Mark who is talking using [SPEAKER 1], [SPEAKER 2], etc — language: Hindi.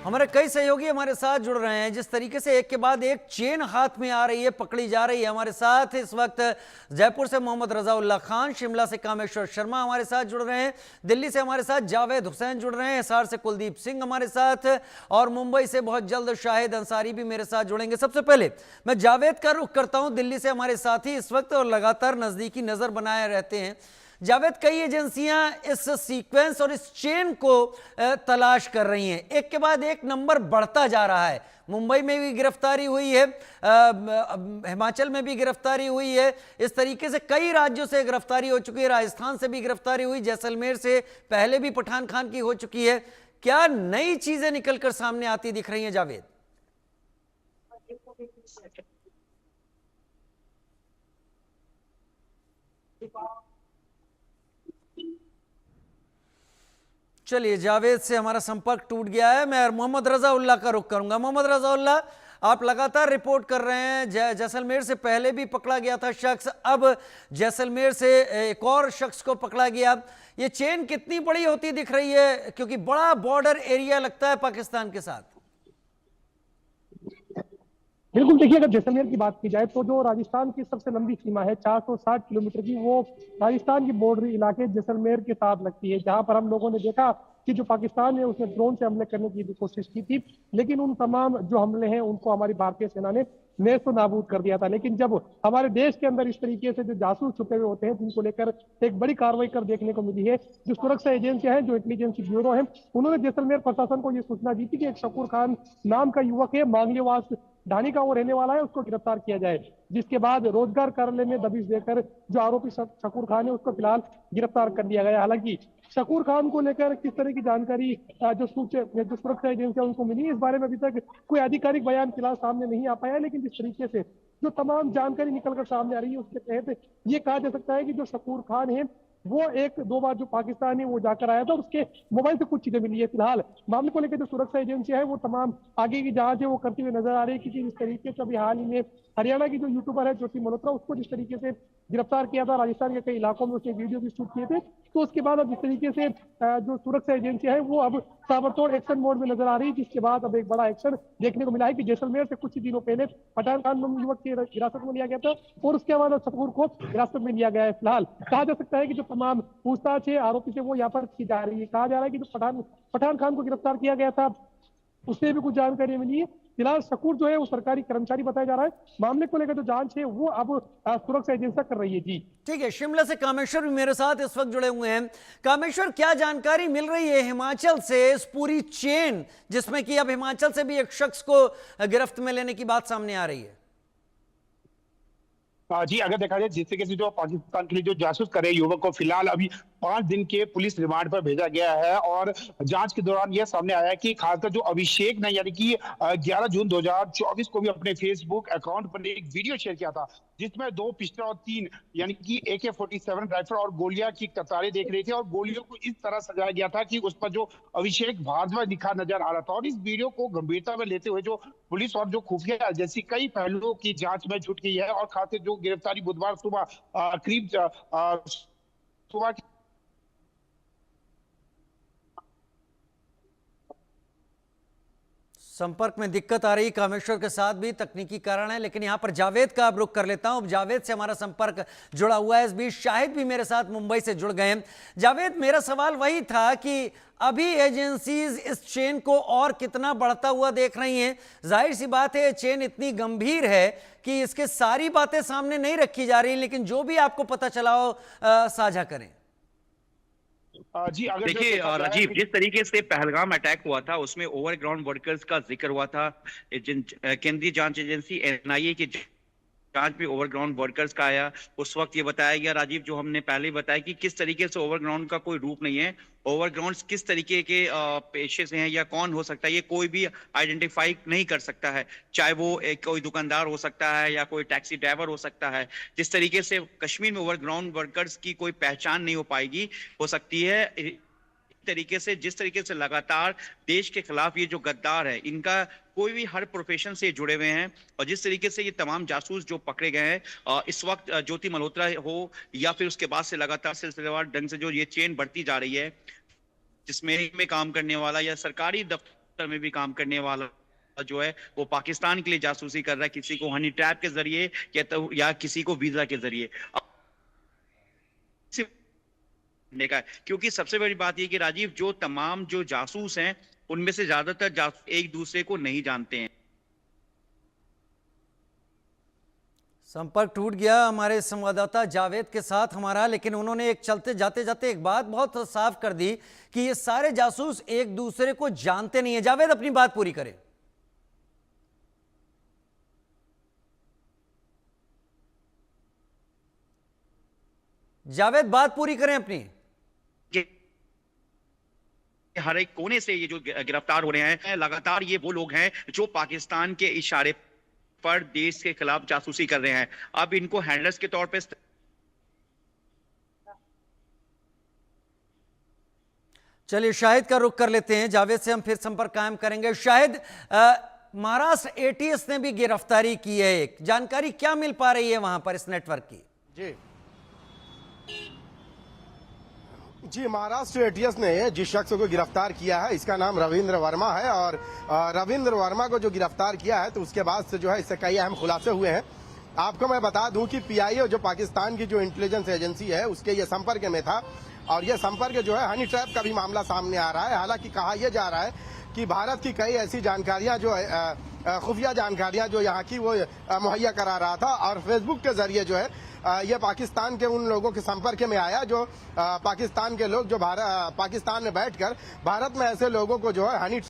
[SPEAKER 1] हमारे कई सहयोगी हमारे साथ जुड़ रहे हैं। जिस तरीके से एक के बाद एक चेन हाथ में आ रही है, पकड़ी जा रही है। हमारे साथ इस वक्त जयपुर से मोहम्मद रजाउल्लाह खान, शिमला से कामेश्वर शर्मा हमारे साथ जुड़ रहे हैं, दिल्ली से हमारे साथ जावेद हुसैन जुड़ रहे हैं, हिसार से कुलदीप सिंह हमारे साथ, और मुंबई से बहुत जल्द शाहिद अंसारी भी मेरे साथ जुड़ेंगे। सबसे पहले मैं जावेद का रुख करता हूं, दिल्ली से हमारे साथी इस वक्त और लगातार नजदीकी नजर बनाए रहते हैं। जावेद, कई एजेंसियां इस सीक्वेंस और इस चेन को तलाश कर रही हैं, एक के बाद एक नंबर बढ़ता जा रहा है। मुंबई में भी गिरफ्तारी हुई है, हिमाचल में भी गिरफ्तारी हुई है, इस तरीके से कई राज्यों से गिरफ्तारी हो चुकी है, राजस्थान से भी गिरफ्तारी हुई, जैसलमेर से पहले भी पठान खान की हो चुकी है। क्या नई चीजें निकलकर सामने आती दिख रही हैं जावेद? चलिए, जावेद से हमारा संपर्क टूट गया है। मैं मोहम्मद रजाउल्लाह का रुख करूंगा। मोहम्मद रजाउल्लाह, आप लगातार रिपोर्ट कर रहे हैं, जैसलमेर से पहले भी पकड़ा गया था शख्स, अब जैसलमेर से एक और शख्स को पकड़ा गया। ये चेन कितनी बड़ी होती दिख रही है, क्योंकि बड़ा बॉर्डर एरिया लगता है पाकिस्तान के साथ?
[SPEAKER 2] बिल्कुल, देखिए, अगर जैसलमेर की बात की जाए तो जो राजस्थान की सबसे लंबी सीमा है 460 किलोमीटर की, वो राजस्थान की बॉर्डरी इलाके जैसलमेर के साथ लगती है, जहां पर हम लोगों ने देखा कि जो पाकिस्तान है उसने ड्रोन से हमले करने की कोशिश की थी, लेकिन उन तमाम जो हमले हैं उनको हमारी भारतीय सेना ने नेस्तो नाबूद कर दिया था। लेकिन जब हमारे देश के अंदर इस तरीके से जो जासूस छुपे हुए होते हैं, जिनको लेकर एक बड़ी कार्रवाई कर देखने को मिली है, जो सुरक्षा एजेंसियां हैं, जो इंटेलिजेंस ब्यूरो है, उन्होंने जैसलमेर प्रशासन को यह सूचना दी थी कि एक शकूर खान नाम का युवक है, मांगलीवास ढानी का वो रहने वाला है, उसको गिरफ्तार किया जाए। जिसके बाद रोजगार कार्यालय में दबिश देकर जो आरोपी शकूर खान है उसको फिलहाल गिरफ्तार कर लिया गया। हालांकि शकूर खान को लेकर किस तरह की जानकारी जो सुरक्षा एजेंसियां उनको मिली, इस बारे में अभी तक कोई आधिकारिक बयान फिलहाल सामने नहीं आ पाया है। लेकिन जिस तरीके से जो तमाम जानकारी निकलकर सामने आ रही है, उसके तहत ये कहा जा सकता है कि जो शकूर खान है वो एक दो बार जो पाकिस्तान है वो जाकर आया था और उसके मोबाइल से कुछ चीजें मिली है। फिलहाल मामले को लेकर जो सुरक्षा एजेंसियां है वो तमाम आगे की जांच है वो करती हुई नजर आ रही है, क्योंकि जिस तरीके से अभी हाल ही में हरियाणा की जो यूट्यूबर है ज्योति मल्होत्रा, उसको जिस तरीके से गिरफ्तार किया था, राजस्थान के कई इलाकों में उसने वीडियो भी शूट किए थे, तो उसके बाद अब जिस तरीके से जो सुरक्षा एजेंसियां है वो अब ताबड़तोड़ एक्शन मोड में नजर आ रही है, जिसके बाद अब एक बड़ा एक्शन देखने को मिला है कि जैसलमेर से कुछ ही दिनों पहले पठान खान युवक की हिरासत में लिया गया था और उसके बाद शकूर को हिरासत में लिया गया है। फिलहाल कहा जा सकता है कि जो तमाम पूछताछ है आरोपी से वो यहाँ पर की जा रही है। कहा जा रहा है कि जो पठान खान को गिरफ्तार किया गया था उससे भी कुछ जानकारी मिली है। फिलहाल शकूर जो है वो सरकारी कर्मचारी बताया जा रहा है। मामले को लेकर जो जांच है वो अब सुरक्षा एजेंसियां कर रही है। जी
[SPEAKER 1] ठीक है, शिमला से कामेश्वर भी मेरे साथ इस वक्त जुड़े हुए हैं। कामेश्वर, क्या जानकारी मिल रही है हिमाचल से इस पूरी चेन, जिसमें कि अब हिमाचल से भी एक शख्स को गिरफ्त में लेने की बात सामने आ रही है?
[SPEAKER 3] जी, अगर देखा जाए जिस तरीके से जो पाकिस्तान के लिए जो जासूस करे युवक को फिलहाल अभी 5 दिन के पुलिस रिमांड पर भेजा गया है, और जांच के दौरान यह सामने आया कि खासकर जो अभिषेक ने, यानी कि 11 जून 2024 को भी अपने फेसबुक अकाउंट पर एक वीडियो शेयर किया था, जिसमें 2 पिस्टल और 3 यानी कि AK-47 राइफल और गोलियां की कतारें देख रही थी, और गोलियों को इस तरह सजाया गया था कि उस पर जो अभिषेक भारद्वाज लिखा नजर आ रहा था। और इस वीडियो को गंभीरता में लेते हुए जो पुलिस और जो खुफिया एजेंसी कई पहलुओं की जांच में जुट गई है, और खासकर जो गिरफ्तारी बुधवार सुबह करीब सुबह
[SPEAKER 1] संपर्क में दिक्कत आ रही कामेश्वर के साथ भी, तकनीकी कारण है। लेकिन यहां पर जावेद का अब रुख कर लेता हूं। जावेद से हमारा संपर्क जुड़ा हुआ है, इस बीच शाहिद भी मेरे साथ मुंबई से जुड़ गए हैं। जावेद, मेरा सवाल वही था कि अभी एजेंसीज इस चेन को और कितना बढ़ता हुआ देख रही हैं? जाहिर सी बात है, चेन इतनी गंभीर है कि इसके सारी बातें सामने नहीं रखी जा रही, लेकिन जो भी आपको पता चला हो साझा करें।
[SPEAKER 3] जी, अगर
[SPEAKER 4] देखिए राजीव, जिस तरीके से पहलगाम अटैक हुआ था उसमें ओवरग्राउंड वर्कर्स का जिक्र हुआ था। केंद्रीय जांच एजेंसी NIA की जांच में ओवरग्राउंड वर्कर्स का आया। उस वक्त ये बताया गया राजीव, जो हमने पहले ही बताया, कि किस तरीके से ओवरग्राउंड का कोई रूप नहीं है। ओवरग्राउंड किस तरीके के पेशे से हैं या कौन हो सकता है, ये कोई भी आइडेंटिफाई नहीं कर सकता है। चाहे वो कोई दुकानदार हो सकता है या कोई टैक्सी ड्राइवर हो सकता है। जिस तरीके से कश्मीर में ओवरग्राउंड वर्कर्स की कोई पहचान नहीं हो पाएगी, हो सकती है तरीके से जिस तरीके से लगातार देश के खिलाफ ये जो गद्दार है, इनका कोई भी हर प्रोफेशन से जुड़े हुए हैं, और जिस तरीके से ये तमाम जासूस जो पकड़े गए हैं इस वक्त, ज्योति मल्होत्रा हो या फिर उसके बाद से लगातार सिलसिलेवार ढंग से जो ये चेन बढ़ती जा रही है, जिसमें काम करने वाला या सरकारी में भी काम करने वाला जो है वो पाकिस्तान के लिए जासूसी कर रहा है, किसी को हनी ट्रैप के जरिए या किसी को वीजा के जरिए का। क्योंकि सबसे बड़ी बात यह कि राजीव, जो तमाम जो जासूस हैं उनमें से ज्यादातर जासूस एक दूसरे को नहीं जानते हैं।
[SPEAKER 1] संपर्क टूट गया हमारे संवाददाता जावेद के साथ हमारा, लेकिन उन्होंने एक चलते जाते जाते एक बात बहुत साफ कर दी कि ये सारे जासूस एक दूसरे को जानते नहीं है। जावेद, अपनी बात पूरी करें। जावेद, बात पूरी करें अपनी।
[SPEAKER 4] हर एक कोने से ये जो गिरफ्तार हो रहे हैं लगातार, ये वो लोग हैं जो पाकिस्तान के इशारे पर देश के खिलाफ जासूसी कर रहे हैं। अब इनको हैंडलर्स के तौर पे
[SPEAKER 1] चलिए शाहिद का रुख कर लेते हैं, जावेद से हम फिर संपर्क कायम करेंगे। शाहिद, महाराष्ट्र एटीएस ने भी गिरफ्तारी की है, एक जानकारी क्या मिल पा रही है वहां पर इस नेटवर्क की?
[SPEAKER 5] जी, महाराष्ट्र एटीएस ने जिस शख्स को गिरफ्तार किया है इसका नाम रविंद्र वर्मा है, और रविंद्र वर्मा को जो गिरफ्तार किया है तो उसके बाद से जो है इससे कई अहम खुलासे हुए हैं। आपको मैं बता दूं कि पीआईए जो पाकिस्तान की जो इंटेलिजेंस एजेंसी है उसके ये संपर्क में था, और ये संपर्क जो है हनी ट्रैप का भी मामला सामने आ रहा है। हालांकि कहा यह जा रहा है कि भारत की कई ऐसी जानकारियां जो खुफिया जानकारियां जो यहाँ की वो मुहैया करा रहा था, और फेसबुक के जरिए जो है ये पाकिस्तान के उन लोगों के संपर्क में आया जो पाकिस्तान के लोग जो पाकिस्तान में बैठकर भारत में ऐसे लोगों को जो है हनी